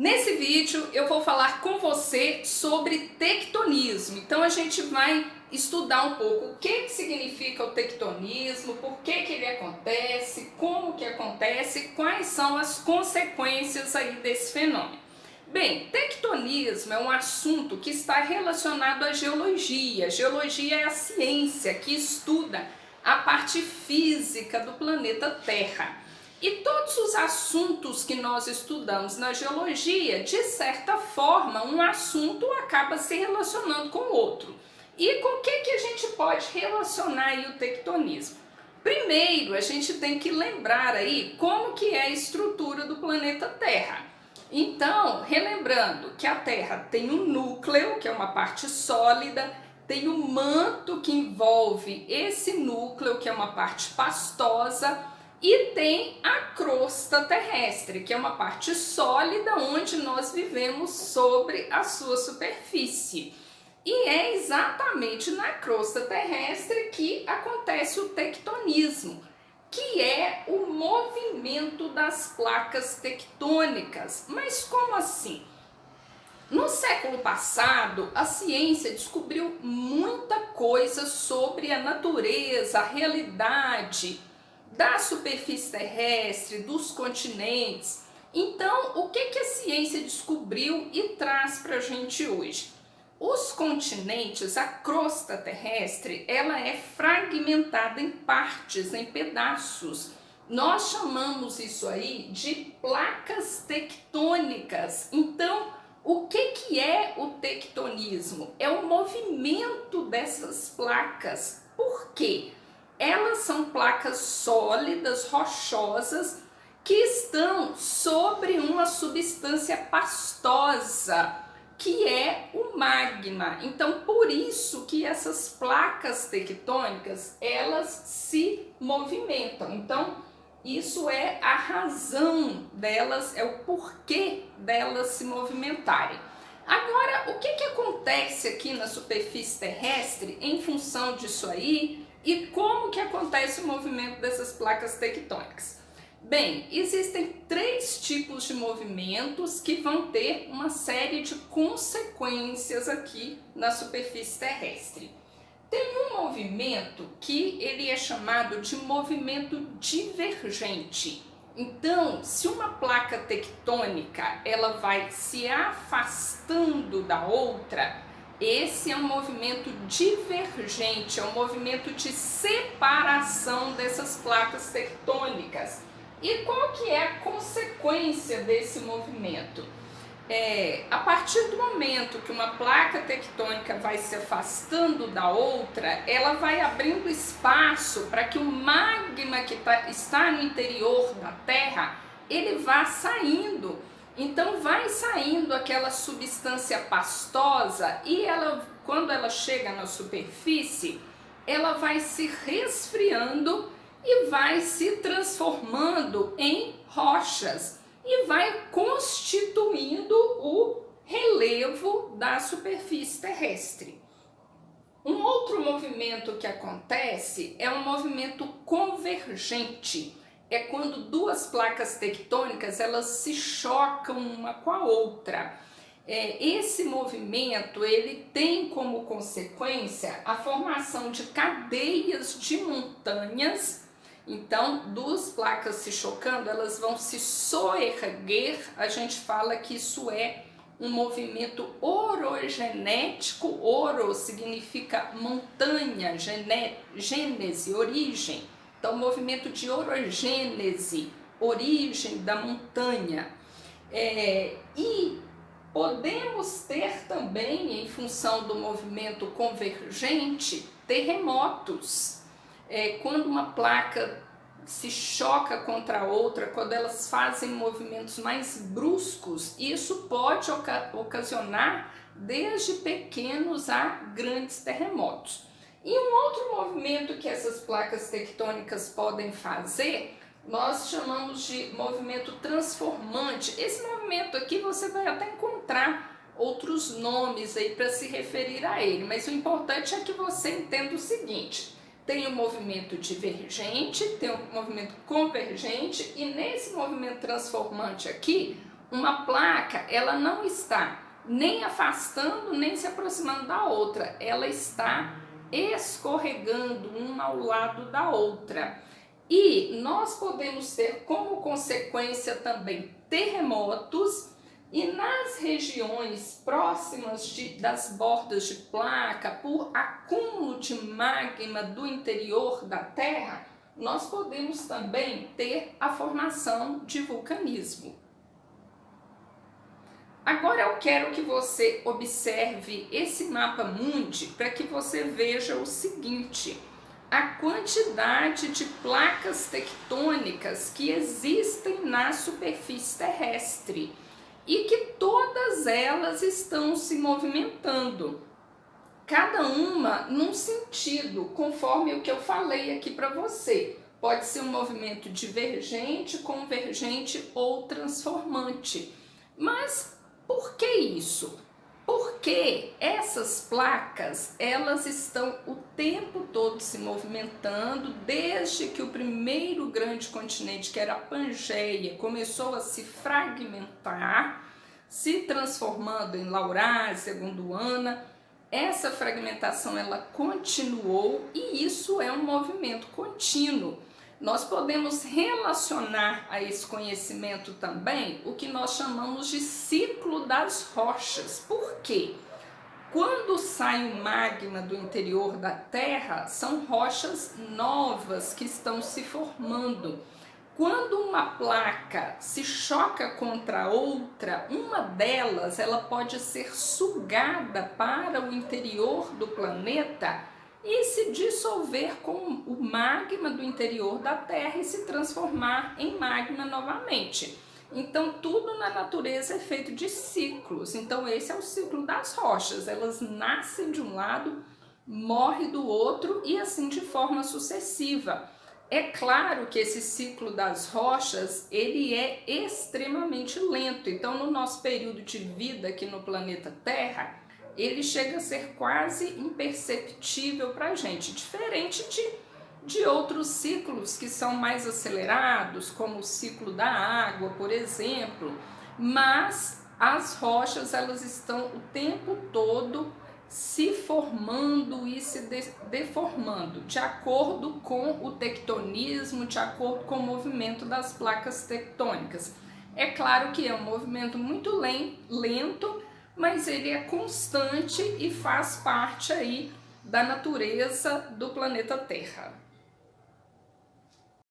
Nesse vídeo eu vou falar com você sobre tectonismo. Então a gente vai estudar um pouco o que significa o tectonismo, por que ele acontece, como que acontece, quais são as consequências aí desse fenômeno. Bem, tectonismo é um assunto que está relacionado à geologia. Geologia é a ciência que estuda a parte física do planeta Terra. E todos os assuntos que nós estudamos na geologia, de certa forma, um assunto acaba se relacionando com o outro. E com o que a gente pode relacionar aí o tectonismo? Primeiro, a gente tem que lembrar aí como que é a estrutura do planeta Terra. Então, relembrando que a Terra tem um núcleo, que é uma parte sólida, tem um manto que envolve esse núcleo, que é uma parte pastosa, e tem a crosta terrestre, que é uma parte sólida onde nós vivemos sobre a sua superfície. E é exatamente na crosta terrestre que acontece o tectonismo, que é o movimento das placas tectônicas. Mas como assim? No século passado, a ciência descobriu muita coisa sobre a natureza, a realidade da superfície terrestre, dos continentes. Então, o que a ciência descobriu e traz para a gente hoje? Os continentes, a crosta terrestre, ela é fragmentada em partes, em pedaços. Nós chamamos isso aí de placas tectônicas. Então, o que é o tectonismo? É o movimento dessas placas. Por quê? Elas são placas sólidas, rochosas, que estão sobre uma substância pastosa, que é o magma. Então, por isso que essas placas tectônicas, elas se movimentam. Então, isso é a razão delas, é o porquê delas se movimentarem. Agora, o que acontece aqui na superfície terrestre em função disso aí e como que acontece o movimento dessas placas tectônicas? Bem, existem três tipos de movimentos que vão ter uma série de consequências aqui na superfície terrestre. Tem um movimento que ele é chamado de movimento divergente. Então, se uma placa tectônica ela vai se afastando da outra, esse é um movimento divergente, é um movimento de separação dessas placas tectônicas. E qual que é a consequência desse movimento? A partir do momento que uma placa tectônica vai se afastando da outra, ela vai abrindo espaço para que o magma que está no interior da Terra, ele vá saindo. Então vai saindo aquela substância pastosa e quando ela chega na superfície, ela vai se resfriando e vai se transformando em rochas e vai constituindo o relevo da superfície terrestre. Um outro movimento que acontece é um movimento convergente. É quando duas placas tectônicas elas se chocam uma com a outra. Esse movimento ele tem como consequência a formação de cadeias de montanhas. Então, duas placas se chocando, elas vão se soerguer. A gente fala que isso é um movimento orogenético. Oro significa montanha, gênese, origem. Então, movimento de orogênese, origem da montanha. E podemos ter também, em função do movimento convergente, terremotos. Quando uma placa se choca contra a outra, quando elas fazem movimentos mais bruscos, isso pode ocasionar desde pequenos a grandes terremotos. E um outro movimento que essas placas tectônicas podem fazer, nós chamamos de movimento transformante. Esse movimento aqui você vai até encontrar outros nomes aí para se referir a ele, mas o importante é que você entenda o seguinte: tem o movimento divergente, tem o movimento convergente, e nesse movimento transformante aqui, Uma placa, ela não está nem afastando, nem se aproximando da outra, ela está escorregando uma ao lado da outra. E nós podemos ter como consequência também terremotos, e nas regiões próximas das bordas de placa, por acúmulo de magma do interior da Terra, nós podemos também ter a formação de vulcanismo. Agora eu quero que você observe esse mapa mundi para que você veja o seguinte: a quantidade de placas tectônicas que existem na superfície terrestre e que todas elas estão se movimentando, cada uma num sentido, conforme o que eu falei aqui para você. Pode ser um movimento divergente, convergente ou transformante. Mas por que isso? Porque essas placas, elas estão o tempo todo se movimentando, desde que o primeiro grande continente, que era a Pangeia, começou a se fragmentar, se transformando em Laurásia, Gondwana. Essa fragmentação, ela continuou, e isso é um movimento contínuo. Nós podemos relacionar a esse conhecimento também o que nós chamamos de ciclo das rochas. Por quê? Quando sai o magma do interior da Terra, são rochas novas que estão se formando. Quando uma placa se choca contra outra, uma delas ela pode ser sugada para o interior do planeta e se dissolver com o magma do interior da Terra e se transformar em magma novamente. Então tudo na natureza é feito de ciclos. Então esse é o ciclo das rochas. Elas nascem de um lado, morrem do outro e assim de forma sucessiva. É claro que esse ciclo das rochas, ele é extremamente lento. Então no nosso período de vida aqui no planeta Terra, ele chega a ser quase imperceptível para a gente, diferente de outros ciclos que são mais acelerados, como o ciclo da água, por exemplo. Mas as rochas, elas estão o tempo todo se formando e se deformando, de acordo com o tectonismo, de acordo com o movimento das placas tectônicas. É claro que é um movimento muito lento, mas ele é constante e faz parte aí da natureza do planeta Terra.